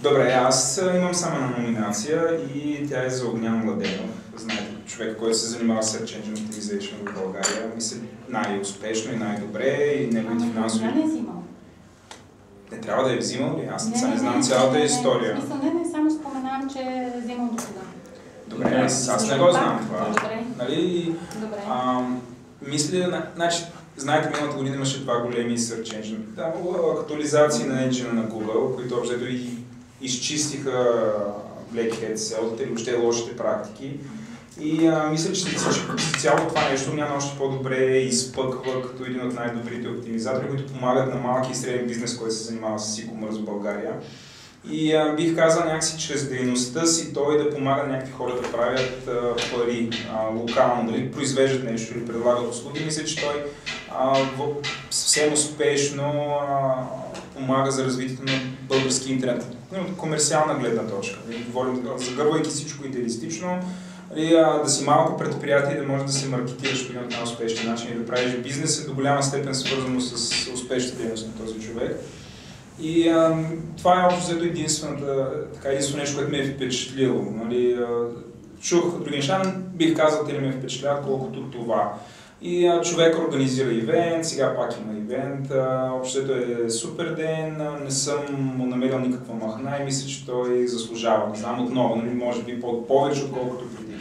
Добре, аз имам само една номинация и тя е за Огнян Младенов. Знаете, човек, който се занимава с Search Engine Optimization в България, мисля най-успешно и най-добре и неговите финансови... не е взимал. Не трябва да е взимал ли? Аз не знам цялата история. Не, само споменавам, че е взимал до сега. Добре, аз не го знам това. Добре. Нали? Добре. Мисля, значи, знаете, миналата година имаше два големи Search Engine. Да, актуализации на енджина на Google, които общо и изчистиха Black Hat селата или въобще лошите практики. И мисля, че цялото това нещо няма още по-добре изпъква като един от най-добрите оптимизатори, които помагат на малки и среден бизнес, който се занимава с e-commerce в България. И бих казал някакси чрез дейността си той да помага на някакви хора да правят пари локално, дали произвеждат нещо или предлагат услуги. Мисля, че той съвсем успешно помага за развитието на български интернет. От комерциална гледна точка. Говорим, загървайки всичко идеалистично, да си малко предприятие, да може да се маркетираш по един от най-успешни начини и да правиш бизнес е до голяма степен свързано с успешната дейност на този човек. И това е общо взето единствено нещо, което ме е впечатлило. Нали? Чух други неща, бих казал, те не ме впечатляват, колкото това. И човек организира ивент, сега пак има ивент, общото е супер ден, не съм му намерил никаква махна и мисля, че той заслужава. Не знам отново, нали, може би повече отколкото преди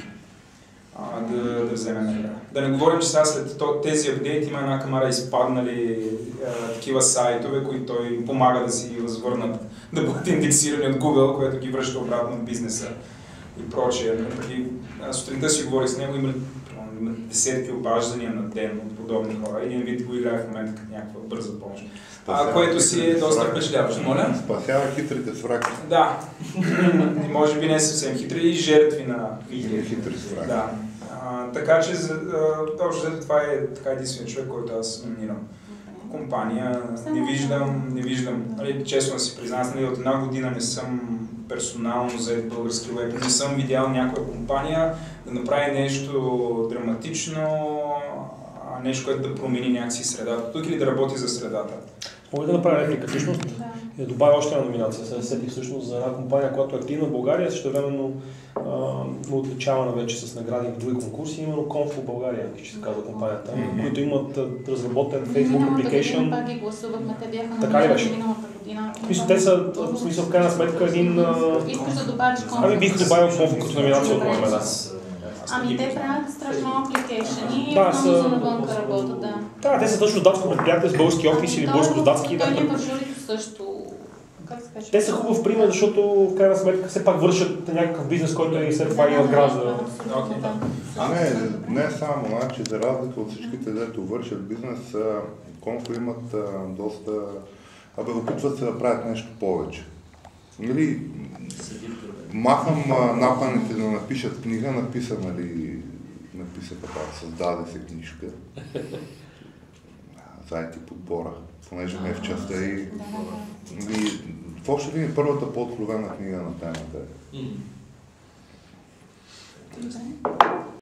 да вземе награда. Да не говорим, че сега след тези апдейти има една камара изпаднали такива сайтове, които той помага да си възвърнат, да бъдат индексирани от Google, което ги връща обратно в бизнеса и прочее. Преди сутринта си говорих с него, има десетки обаждания на ден от подобни хора. Един вид го играе в момента като някаква бърза помощ. Което си е доста впечатляващо. Моля? Спасява хитрите свраки. Да. Може би не съвсем хитри и жертви на хитри свраки. Да. Така че това е единствен човек, който аз номинирам. Компания не виждам. Честно да си признавам, от една година не съм персонално зает български веб. Не съм видял някоя компания да направи нещо драматично, нещо, което да промени някакси средата. Тук или да работи за средата. Мога да направя реплика. Всъщност да добавя още една номинация. Се сетих всъщност за една компания, която е активна в България, същевременно отличавана вече с награди в други конкурси, именно Конфо България, ще се казва компанията, които имат разработен Facebook application. Пак ги гласувахме, те бяха номинирани миналата година. Те са, в смисъл, в крайна сметка един... Искаш да добавиш Конфо? Бих добавил Конфо като номинация от моя, да. Те правят страшно апликейшени и много навънка работят, да. Да, те са точно датско предприятие с български офис или българско-датски. Той ни в журито също. Те са хубав пример, защото в крайна сметка все пак вършат някакъв бизнес, който е след това и надгражда. Не само, значи за разлика от всичките, дето вършат бизнес, Конфо имат доста... опитват се да правят нещо повече. Нали, махам напаните да напишат книга, написаха пак, създаде се книжка. Зайти подбора, понеже ме е в частта и какво ще видим първата по-откровена книга на темата?